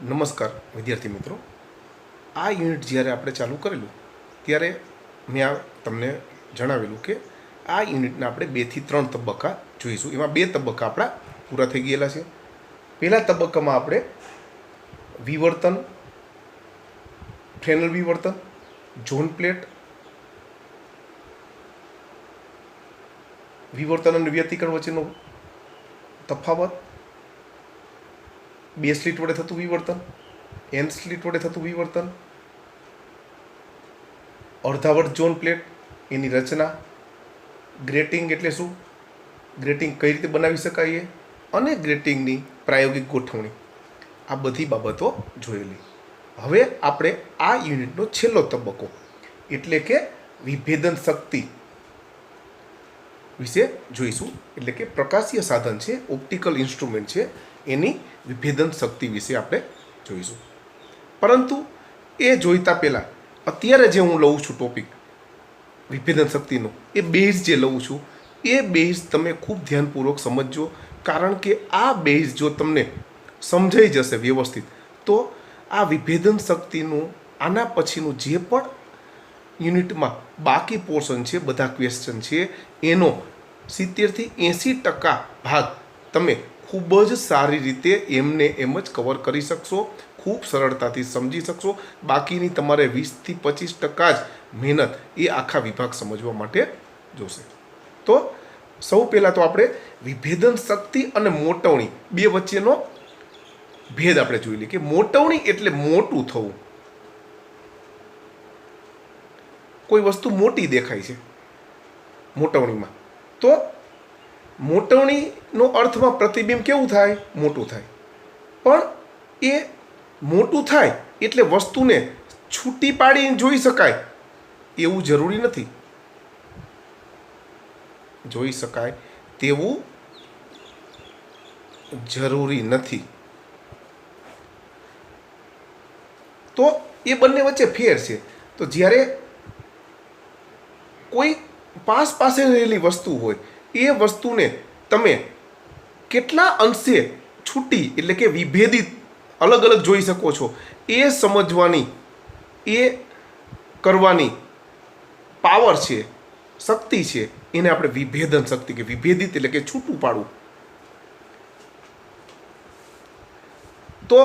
નમસ્કાર વિદ્યાર્થી મિત્રો, આ યુનિટ જ્યારે આપણે ચાલુ કરેલું ત્યારે મેં તમને જણાવેલું કે આ યુનિટના આપણે 2 થી 3 તબક્કા જોઈશું. એમાં 2 તબક્કા આપણા પૂરા થઈ ગયેલા છે. પહેલા તબક્કામાં આપણે વિવર્તન, ફ્રેનલ વિવર્તન, ઝોન પ્લેટ, વિવર્તન અને વ્યતિકરણ વચ્ચેનો તફાવત, 2 સ્લિટ વડે થતું વિવર્તન, n સ્લિટ વડે થતું વિવર્તન, અર્ધાવર્ત ઝોન પ્લેટ, એની રચના, ગ્રેટિંગ એટલે શું, ગ્રેટિંગ કઈ રીતે બનાવી શકાય અને ગ્રેટિંગની પ્રાયોગિક ગોઠવણી, આ બધી બાબતો જોયેલી. હવે આપણે આ યુનિટનો છેલ્લો તબક્કો એટલે કે વિભેદન શક્તિ વિશે જોઈશું. એટલે કે પ્રકાશીય સાધન છે, ઓપ્ટિકલ ઇન્સ્ટ્રુમેન્ટ છે, એની વિભેદન શક્તિ વિશે આપણે જોઈશું. પરંતુ એ જોઈતા પહેલાં અત્યારે જે હું લઉં છું ટોપિક વિભેદન શક્તિનો, એ બેઝ જે લઉં છું એ બેઝ તમે ખૂબ ધ્યાનપૂર્વક સમજજો. કારણ કે આ બેઝ જો તમને સમજાઈ જશે વ્યવસ્થિત તો આ વિભેદન શક્તિનું આના પછીનું જે પણ યુનિટમાં બાકી પોર્શન છે, બધા ક્વેશ્ચન છે, એનો 70 થી 80% ભાગ તમે ખૂબ જ સારી રીતે એમને એમ જ કવર કરી શકશો, ખૂબ સરળતાથી સમજી શકશો. બાકીની તમારે 20 થી 25% જ મહેનત એ આખા વિભાગ સમજવા માટે જોશે. તો સૌ પહેલાં તો આપણે વિભેદન શક્તિ અને મોટવણી બે વચ્ચેનો ભેદ આપણે જોઈ લઈએ. કે મોટવણી એટલે મોટું થવું. કોઈ વસ્તુ મોટી દેખાય છે મોટવણીમાં, તો મોટવણીનો અર્થમાં પ્રતિબિંબ કેવું થાય, મોટું થાય. પણ એ મોટું થાય એટલે વસ્તુને છૂટી પાડીને જોઈ શકાય એવું જરૂરી નથી. જોઈ શકાય તેવું જરૂરી નથી. તો એ બંને વચ્ચે ફેર છે. તો જ્યારે કોઈ પાસે રહેલી વસ્તુ હોય એ વસ્તુને તમે કેટલા અંશે છૂટી એટલે કે વિભેદિત અલગ અલગ જોઈ શકો છો, એ સમજવાની, એ કરવાની પાવર છે, શક્તિ છે, એને આપણે વિભેદન શક્તિ કે વિભેદિત એટલે કે છૂટું પાડવું. તો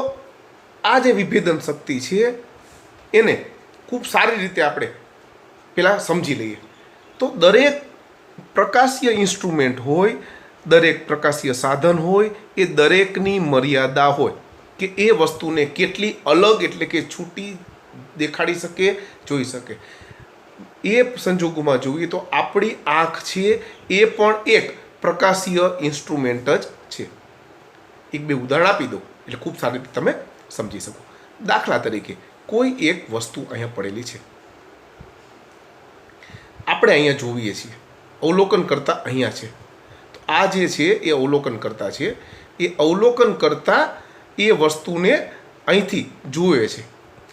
આ જે વિભેદન શક્તિ છે એને ખૂબ સારી રીતે આપણે પહેલાં સમજી લઈએ. તો દરેક પ્રકાશીય ઇન્સ્ટ્રુમેન્ટ હોય, દરેક પ્રકાશીય સાધન હોય, એ દરેકની મર્યાદા હોય કે એ વસ્તુને કેટલી અલગ એટલે કે છૂટી દેખાડી શકે, જોઈ શકે. એ સંજોગોમાં જોઈએ તો આપણી આંખ છે એ પણ એક પ્રકાશીય ઇન્સ્ટ્રુમેન્ટ જ છે. એક બે ઉદાહરણ આપી દો એટલે ખૂબ સારી રીતે તમે સમજી શકો. દાખલા તરીકે કોઈ એક વસ્તુ અહીંયા પડેલી છે, આપણે અહીંયા જોઈએ છીએ, અવલોકન કરતા અહીંયા છે. તો આ જે છે એ અવલોકન કરતા છે, એ અવલોકન કરતા એ વસ્તુને અહીંથી જુએ છે,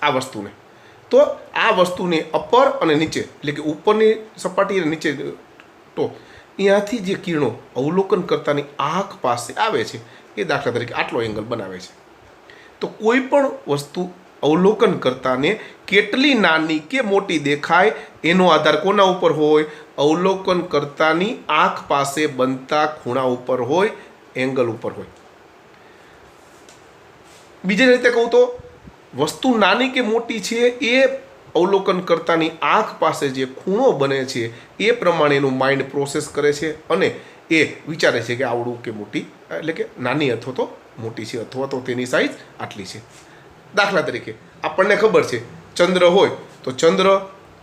આ વસ્તુને. તો આ વસ્તુને અપર અને નીચે એટલે કે ઉપરની સપાટી અને નીચે ટોપ, અહીંયાથી જે કિરણો અવલોકન કરતાની આંખ પાસે આવે છે એ દાખલા તરીકે આટલો એંગલ બનાવે છે. તો કોઈ પણ વસ્તુ અવલોકન કરતાને કેટલી નાની કે મોટી દેખાય એનો આધાર કોના ઉપર હોય, અવલોકન કરતાની આંખ પાસે બનતા ખૂણા ઉપર હોય, એંગલ ઉપર હોય. બીજી રીતે કહું તો વસ્તુ નાની કે મોટી છે એ અવલોકન કરતાની આંખ પાસે જે ખૂણો બને છે એ પ્રમાણે એનું માઇન્ડ પ્રોસેસ કરે છે અને એ વિચારે છે કે આવડું કે મોટી એટલે કે નાની અથવા તો મોટી છે અથવા તો તેની સાઈઝ આટલી છે. દાખલા તરીકે આપણને ખબર છે ચંદ્ર હોય તો ચંદ્ર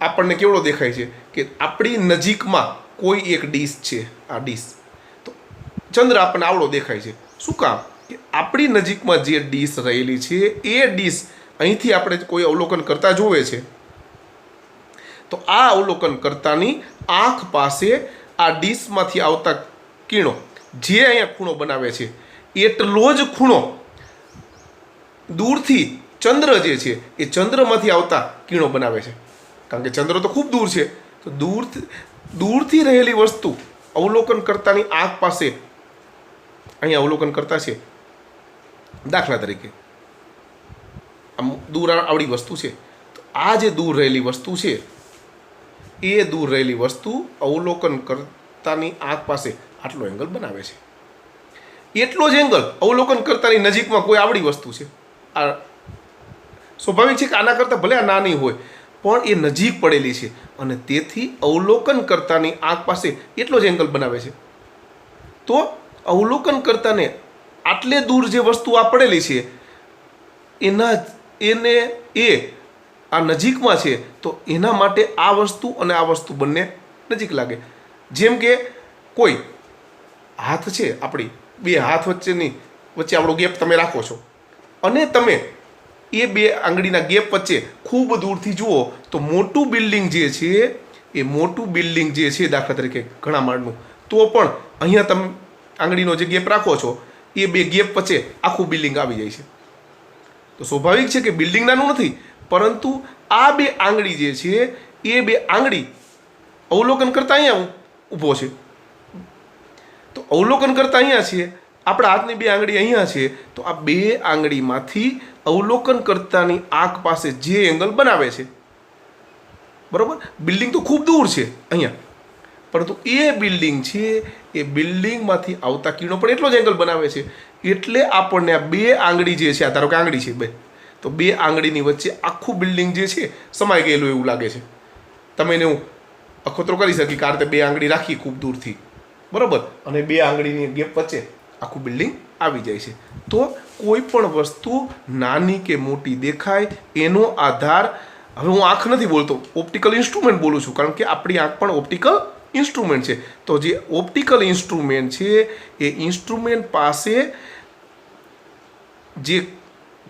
આપણને કેવડો દેખાય છે કે આપણી નજીકમાં કોઈ એક ડીશ છે, આ ડીશ, તો ચંદ્ર આપણને આવડો દેખાય છે. શું કામ કે આપણી નજીકમાં જે ડીશ રહેલી છે એ ડીશ અહીંથી આપણે કોઈ અવલોકન કરતા જોવે છે, તો આ અવલોકન કરતાની આંખ પાસે આ ડીશમાંથી આવતા કિરણો જે અહીંયા ખૂણો બનાવે છે એટલો જ ખૂણો દૂરથી ચંદ્ર જે છે એ ચંદ્રમાંથી આવતા કિરણો બનાવે છે. કારણ કે ચંદ્ર તો ખૂબ દૂર છે, તો દૂરથી રહેલી વસ્તુ અવલોકન કરતાની આંખ પાસે અહીંયા અવલોકન કરતા છે. દાખલા તરીકે દૂર આવડી વસ્તુ છે, તો આ જે દૂર રહેલી વસ્તુ છે એ દૂર રહેલી વસ્તુ અવલોકન કરતાની આંખ પાસે આટલો એંગલ બનાવે છે. એટલો જ એંગલ અવલોકન કરતાની નજીકમાં કોઈ આવડી વસ્તુ છે, આ સ્વાભાવિક છે કે આના કરતાં ભલે આ નાની હોય પણ એ નજીક પડેલી છે અને તેથી અવલોકન કરતાની આંખ પાસે એટલો જ એંગલ બનાવે છે. તો અવલોકન કરતાને આટલે દૂર જે વસ્તુ આ પડેલી છે એ આ નજીકમાં છે, તો એના માટે આ વસ્તુ અને આ વસ્તુ બંને નજીક લાગે. જેમ કે કોઈ હાથ છે, આપણી બે હાથ વચ્ચે આપણો ગેપ તમે રાખો છો અને તમે એ બે આંગળીના ગેપ વચ્ચે ખૂબ દૂરથી જુઓ તો મોટું બિલ્ડિંગ જે છે એ મોટું બિલ્ડિંગ જે છે દાખલા તરીકે ઘણા માળનું, તો પણ અહીંયા તમે આંગળીનો જે ગેપ રાખો છો એ બે ગેપ વચ્ચે આખું બિલ્ડિંગ આવી જાય છે. તો સ્વાભાવિક છે કે બિલ્ડિંગ નાનું નથી, પરંતુ આ બે આંગળી જે છે એ બે આંગળી અવલોકન કરતા અહીંયા ઊભો છે. તો અવલોકન કરતા અહીંયા છે, આપણા હાથની બે આંગળી અહીંયા છે, તો આ બે આંગળીમાંથી અવલોકન કરતાની આંખ પાસે જે એંગલ બનાવે છે, બરોબર. બિલ્ડિંગ તો ખૂબ દૂર છે અહીંયા, પરંતુ એ બિલ્ડિંગ છે એ બિલ્ડિંગમાંથી આવતા કિરણો પણ એટલો જ એંગલ બનાવે છે. એટલે આપણને આ બે આંગળી જે છે, આ ધારો કે આંગળી છે બે, તો બે આંગળીની વચ્ચે આખું બિલ્ડિંગ જે છે સમાઈ ગયેલું એવું લાગે છે. તમે એને હું અખતરો કરી શકી કારણ કે બે આંગળી રાખી ખૂબ દૂરથી, બરાબર, અને બે આંગળીની ગેપ વચ્ચે આખું બિલ્ડિંગ આવી જાય છે. તો કોઈ પણ વસ્તુ નાની કે મોટી દેખાય એનો આધાર, હવે હું આંખ નથી બોલતો, ઓપ્ટિકલ ઇન્સ્ટ્રુમેન્ટ બોલું છું, કારણ કે આપણી આંખ પણ ઓપ્ટિકલ ઇન્સ્ટ્રુમેન્ટ છે. તો જે ઓપ્ટિકલ ઇન્સ્ટ્રુમેન્ટ છે એ ઇન્સ્ટ્રુમેન્ટ પાસે જે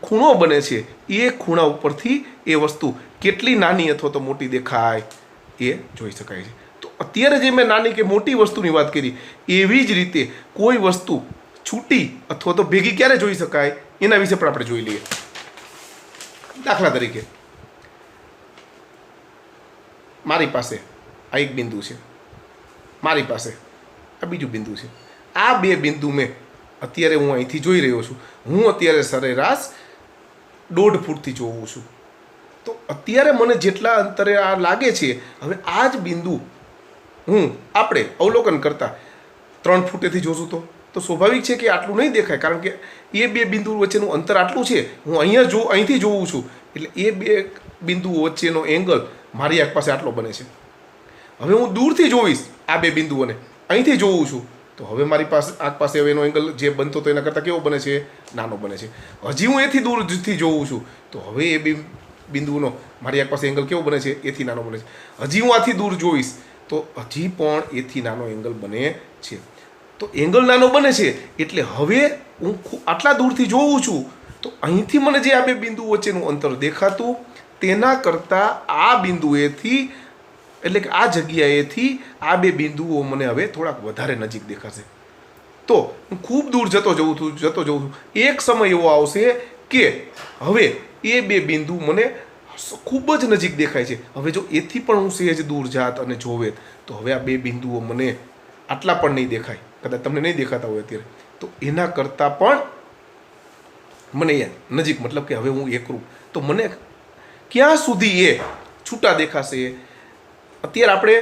ખૂણો બને છે એ ખૂણા ઉપરથી એ વસ્તુ કેટલી નાની અથવા તો મોટી દેખાય એ જોઈ શકાય છે. તો અત્યારે જે મેં નાની કે મોટી વસ્તુની વાત કરી, એવી જ રીતે કોઈ વસ્તુ છૂટી અથવા તો ભેગી ક્યારે જોઈ શકાય એના વિશે પણ આપણે જોઈ લઈએ. દાખલા તરીકે મારી પાસે આ એક બિંદુ છે, મારી પાસે આ બીજું બિંદુ છે. આ બે બિંદુ મેં અત્યારે હું અહીંથી જોઈ રહ્યો છું. હું અત્યારે સરેરાશ 1.5 ફૂટથી જોઉં છું. તો અત્યારે મને જેટલા અંતરે આ લાગે છે, હવે આ જ બિંદુ આપણે અવલોકન કરતા 3 ફૂટેથી જોશું તો સ્વાભાવિક છે કે આટલું નહીં દેખાય, કારણ કે એ બે બિંદુ વચ્ચેનું અંતર આટલું છે. હું અહીંથી જોઉં છું એટલે એ બે બિંદુઓ વચ્ચેનો એંગલ મારી આંખ પાસે આટલો બને છે. હવે હું દૂરથી જોઈશ આ બે બિંદુઓને, અહીંથી જોઉં છું તો હવે મારી પાસે આંખ પાસે હવે એનો એંગલ જે બનતો તો એના કરતાં કેવો બને છે? નાનો બને છે. હજી હું એથી દૂરથી જોઉં છું તો હવે એ બિંદુનો મારી આંખ પાસે એંગલ કેવો બને છે? એથી નાનો બને છે. હજી હું આથી દૂર જોઈશ તો હજી પણ એથી નાનો એંગલ બને છે. તો એંગલ નાનો બને છે એટલે હવે હું આટલા દૂરથી જોઉં છું તો અહીંથી મને જે આ બે બિંદુ વચ્ચેનું અંતર દેખાતું તેના કરતાં આ બિંદુએથી, એટલે કે આ જગ્યાએથી આ બે બિંદુઓ મને હવે થોડાક વધારે નજીક દેખાશે. તો હું ખૂબ દૂર જતો જઉં છું. એક સમય એવો આવશે કે હવે એ બે બિંદુ મને ખૂબ જ નજીક દેખાય છે. હવે જો એથી પણ હું સહેજ દૂર જાત અને જોવે તો હવે આ બે બિંદુઓ મને આટલા પણ નહીં દેખાય, કદાચ તમને નહીં દેખાતા હોય અત્યારે, તો એના કરતાં પણ મને નજીક, મતલબ કે હવે હું એકરૂપ, તો મને ક્યાં સુધી એ છૂટા દેખાશે? અત્યારે આપણે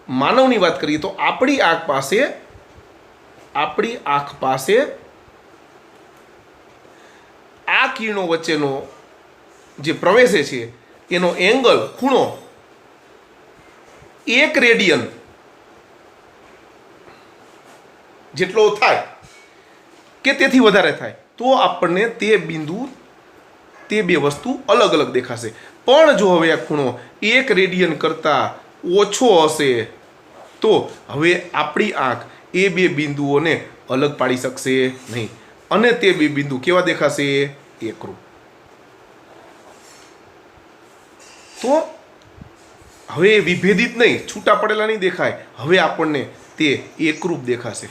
માનવની વાત કરીએ તો આપણી આંખ પાસે આ કિરણો વચ્ચેનો જે પ્રવેશે છે એનો એંગલ, ખૂણો 1 રેડિયન જેટલો થાય કે તેથી વધારે થાય તો આપણને તે બે વસ્તુ અલગ અલગ દેખાશે. પણ જો હવે આ ખૂણો 1 રેડિયન કરતાં ઓછો હશે તો હવે આપણી આંખ એ બે બિંદુઓને અલગ પાડી શકશે નહીં અને તે બે બિંદુ કેવા દેખાશે? એકરૂપ. તો હવે વિભેદિત નહીં, છૂટા પડેલા નહીં દેખાય, હવે આપણને તે એકરૂપ દેખાશે.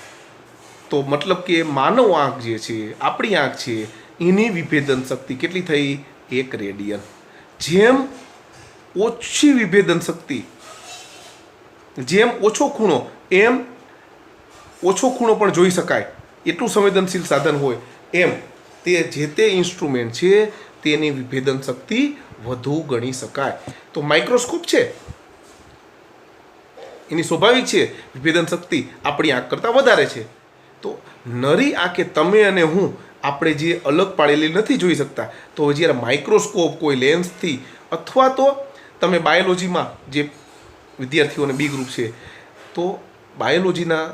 તો મતલબ કે માનવ આંખ જે છે, આપણી આંખ છે, એની વિભેદન શક્તિ કેટલી થઈ? 1 રેડિયન. જેમ ઓછી વિભેદન શક્તિ, જેમ ઓછો ખૂણો, એમ ઓછો ખૂણો પણ જોઈ શકાય એટલું સંવેદનશીલ સાધન હોય, એમ તે જે તે ઇન્સ્ટ્રુમેન્ટ છે તેની વિભેદન શક્તિ વધુ ગણી શકાય. તો માઇક્રોસ્કોપ છે એની સ્વાભાવિક છે વિભેદન શક્તિ આપણી આંખ કરતાં વધારે છે. તો નરી આંખે તમે અને હું આપણે જે અલગ પાડેલી નથી જોઈ શકતા, તો જ્યારે માઇક્રોસ્કોપ કોઈ લેન્સથી અથવા તો તમે બાયોલોજીમાં જે વિદ્યાર્થીઓને બી ગ્રુપ છે તો બાયોલોજીના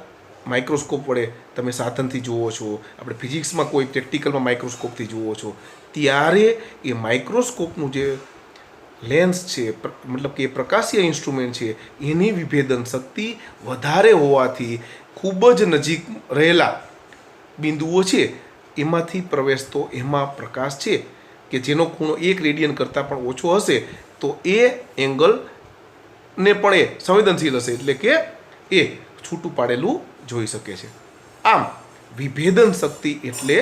માઇક્રોસ્કોપ વડે તમે સાધનથી જુઓ છો, આપણે ફિઝિક્સમાં કોઈ પ્રેક્ટિકલમાં માઇક્રોસ્કોપથી જુઓ છો, ત્યારે એ માઇક્રોસ્કોપનું જે લેન્સ છે મતલબ કે પ્રકાશીય ઇન્સ્ટ્રુમેન્ટ છે એની વિભેદન શક્તિ વધારે હોવાથી ખૂબ જ નજીક રહેલા બિંદુઓ છે એમાંથી પ્રવેશતો એમાં પ્રકાશ છે કે જેનો ખૂણો 1 રેડિયન કરતાં પણ ઓછો હશે તો એ એંગલને પણ એ સંવેદનશીલ હશે, એટલે કે એ છૂટું પાડેલું જોઈ શકે છે. આમ વિભેદન શક્તિ એટલે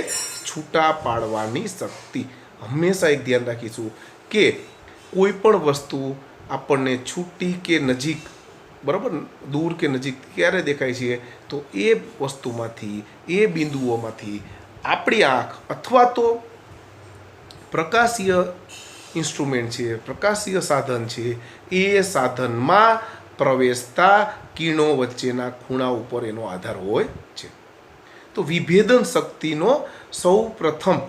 છૂટા પાડવાની શક્તિ. હંમેશા એક ધ્યાન રાખીશું કે કોઈ પણ વસ્તુ આપણને છૂટી કે નજીક, બરાબર, દૂર કે નજીક ક્યારે દેખાય છે તો એ વસ્તુમાંથી, એ બિંદુઓમાંથી આપણી આંખ અથવા તો પ્રકાશીય ઇન્સ્ટ્રુમેન્ટ છે, પ્રકાશીય સાધન છે, એ સાધનમાં પ્રવેશતા કિરણો વચ્ચેના ખૂણા ઉપર એનો આધાર હોય છે. તો વિભેદન શક્તિનો સૌ પ્રથમ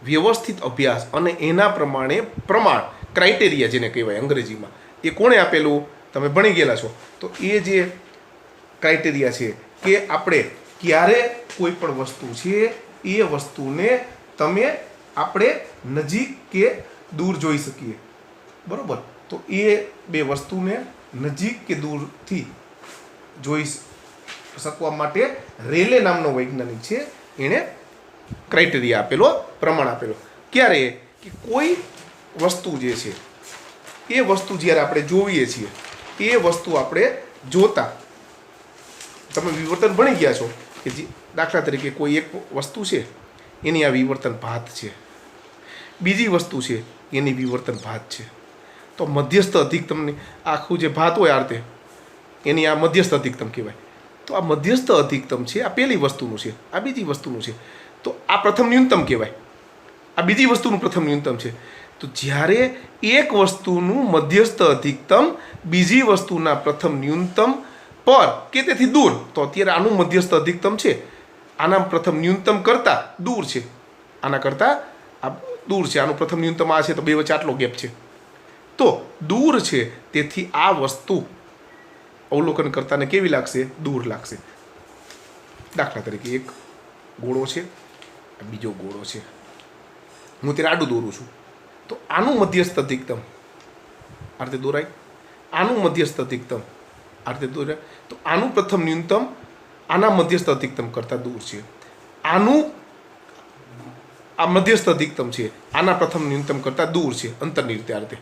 વ્યવસ્થિત અભ્યાસ અને એના પ્રમાણે પ્રમાણ, ક્રાઇટેરિયા જેને કહેવાય અંગ્રેજીમાં, એ કોણે આપેલું? તમે ભણી ગયેલા છો. તો એ જે ક્રાઇટેરિયા છે કે આપણે ક્યારે કોઈ પણ વસ્તુ છે એ વસ્તુને આપણે નજીક કે દૂર જોઈ શકીએ, બરાબર. તો એ બે વસ્તુને નજીક કે દૂરથી જોઈ શકવા માટે રેલે નામનો વૈજ્ઞાનિક છે એણે ક્રાઇટેરિયા આપેલો, પ્રમાણ આપેલો. ક્યારે? કે કોઈ વસ્તુ જે છે એ વસ્તુ જ્યારે આપણે જોઈએ છીએ એ વસ્તુ આપણે જોતા, તમે વિવર્તન ભણી ગયા છો કે જે દાખલા તરીકે કોઈ એક વસ્તુ છે એની આ વિવર્તન ભાત છે, બીજી વસ્તુ છે એની વિવર્તન ભાત છે, તો મધ્યસ્થ અધિકતમની આખું જે ભાત હોય આરતે એની આ મધ્યસ્થ અધિકતમ કહેવાય. તો આ મધ્યસ્થ અધિકતમ છે, આ પહેલી વસ્તુનું છે, આ બીજી વસ્તુનું છે, તો આ પ્રથમ ન્યૂનતમ કહેવાય, આ બીજી વસ્તુનું પ્રથમ ન્યૂનતમ છે. તો જ્યારે એક વસ્તુનું મધ્યસ્થ અધિકતમ બીજી વસ્તુના પ્રથમ ન્યૂનતમ પર કે તેથી દૂર, તો અત્યારે આનું મધ્યસ્થ અધિકતમ છે આના પ્રથમ ન્યૂનતમ કરતાં દૂર છે, આના કરતાં આ દૂર છે, આનું પ્રથમ ન્યૂનતમ આ છે તો બે વચ્ચે આટલો ગેપ છે, તો દૂર છે, તેથી આ વસ્તુ અવલોકન કરતાને કેવી લાગશે? દૂર લાગશે. દાખલા તરીકે એક ગોળો છે, બીજો ગોળો છે, હું ત્યારે આડું દોરું છું, તો આનું મધ્યસ્થ અધિકતમ આ રીતે દોરાય, આનું મધ્યસ્થ અધિકતમ આ રીતે દોરાય, તો આનું પ્રથમ ન્યૂનતમ આના મધ્યસ્થ અધિકતમ કરતાં દૂર છે, આનું આ મધ્યસ્થ અધિકતમ છે આના પ્રથમ ન્યૂનતમ કરતાં દૂર છે, અંતરની રીતે આ રીતે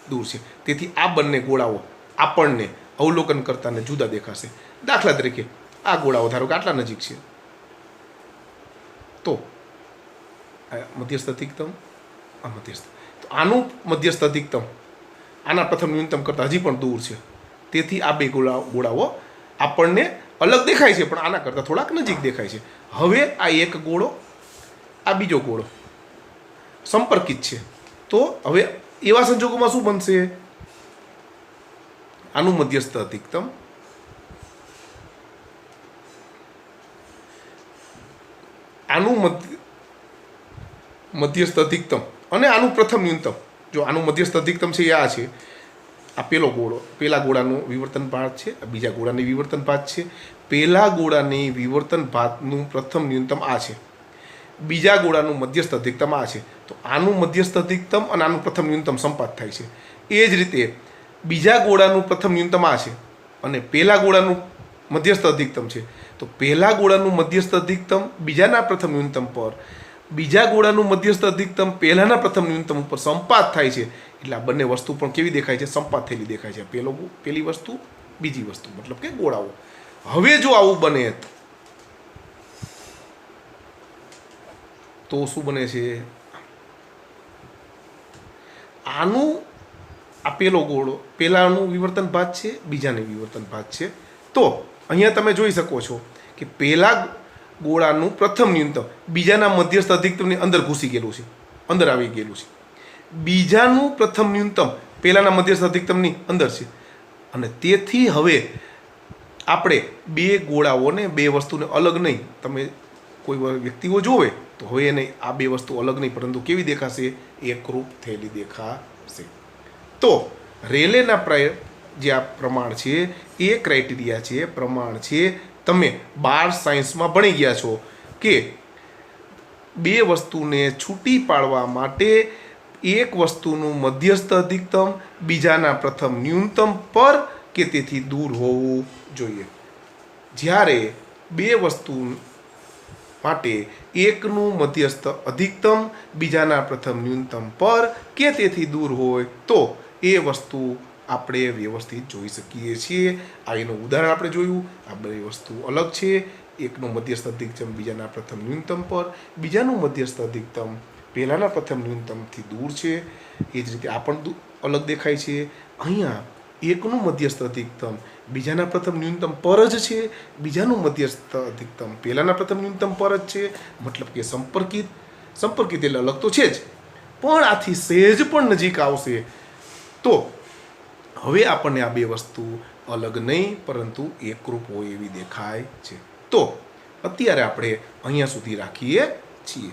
દૂર છે. તેથી આ બંને ગોળાઓ આપણને અવલોકન કરતાને જુદા દેખાશે. દાખલા તરીકે આ ગોળાઓ ધારો કે આટલા નજીક છે, તો મધ્યસ્થ અધિકતમ, આ મધ્યસ્થ, તો આનું મધ્યસ્થ અધિકતમ આના પ્રથમ ન્યૂનતમ કરતાં હજી પણ દૂર છે, તેથી આ બે ગોળાઓ આપણને અલગ દેખાય છે પણ આના કરતાં થોડાક નજીક દેખાય છે. હવે આ એક ગોળો આ બીજો ગોળો સંપર્કિત છે, તો હવે એવા સંજોગોમાં શું બનશે? આનું મધ્યસ્થ અધિકતમ આનું મધ્યસ્થ અધિકતમ અને આનું પ્રથમ ન્યૂનતમ, જો આનું મધ્યસ્થ અધિકતમ છે એ આ છે, આ પેલો ગોળો, પેલા ગોળાનું વિવર્તન ભાત છે, આ બીજા ગોળાની વિવર્તન ભાત છે, પેલા ગોળાની વિવર્તન ભાતનું પ્રથમ ન્યૂનતમ આ છે, બીજા ગોળાનું મધ્યસ્થ અધિકતમ આ છે, તો આનું મધ્યસ્થ અધિકતમ અને આનું પ્રથમ ન્યૂનતમ સંપાત થાય છે. એ જ રીતે બીજા ગોળાનું પ્રથમ ન્યૂનતમ આ છે અને પહેલા ગોળાનું મધ્યસ્થ અધિકતમ છે, તો પહેલા ગોળાનું મધ્યસ્થ અધિકતમ બીજાના પ્રથમ ન્યૂનતમ પર, બીજા ગોળાનું મધ્યસ્થ અધિકતમ પહેલાના પ્રથમ ન્યૂનતમ ઉપર સંપાત થાય છે, એટલે આ બંને વસ્તુ પણ કેવી દેખાય છે? સંપાત થયેલી દેખાય છે. પહેલી વસ્તુ, બીજી વસ્તુ, મતલબ કે ગોળાઓ. હવે જો આવું બને તો શું બને છે? આનું આ પેલો ગોળો પહેલાનું વિવર્તન ભાત છે, બીજાની વિવર્તન ભાત છે, તો અહીંયા તમે જોઈ શકો છો કે પહેલા ગોળાનું પ્રથમ ન્યૂનતમ બીજાના મધ્યસ્થ અધિકતમની અંદર ઘૂસી ગયેલું છે, અંદર આવી ગયેલું છે. બીજાનું પ્રથમ ન્યૂનતમ પહેલાના મધ્યસ્થ અધિકતમની અંદર છે અને તેથી હવે આપણે બે ગોળાઓને બે વસ્તુને અલગ નહીં, તમે કોઈ વ્યક્તિઓ જોવે તો હવે એને આ બે વસ્તુ અલગ નહીં પરંતુ કેવી દેખાશે? એકરૂપ થયેલી દેખાશે. તો રેલેના જે આ પ્રમાણ છે એ ક્રાઇટેરિયા છે, પ્રમાણ છે. તમે 12 સાયન્સમાં ભણી ગયા છો કે બે વસ્તુને છૂટી પાડવા માટે એક વસ્તુનું મધ્યસ્થ અધિકતમ બીજાના પ્રથમ ન્યૂનતમ પર કે તેથી દૂર હોવું જોઈએ. જ્યારે બે વસ્તુ માટે એકનું મધ્યસ્થ અધિકતમ બીજાના પ્રથમ ન્યૂનતમ પર કે તેથી દૂર હોય તો એ વસ્તુ આપણે વ્યવસ્થિત જોઈ શકીએ છીએ. આ એનું ઉદાહરણ આપણે જોયું. આ બે વસ્તુ અલગ છે. એકનું મધ્યસ્થ અધિકતમ બીજાના પ્રથમ ન્યૂનતમ પર, બીજાનું મધ્યસ્થ અધિકતમ પહેલાના પ્રથમ ન્યૂનતમથી દૂર છે. એ જ રીતે આ પણ અલગ દેખાય છે. અહીંયા એકનું મધ્યસ્થ અધિકતમ બીજાના પ્રથમ ન્યૂનતમ પર જ છે, બીજાનું મધ્યસ્થ અધિકતમ પહેલાના પ્રથમ ન્યૂનતમ પર જ છે. મતલબ કે સંપર્કિત એટલે અલગ તો છે જ, પણ આથી સહેજ પણ નજીક આવશે તો હવે આપણને આ બે વસ્તુ અલગ નહીં પરંતુ એકરૂપ હોય એવી દેખાય છે. તો અત્યારે આપણે અહીંયા સુધી રાખીએ છીએ.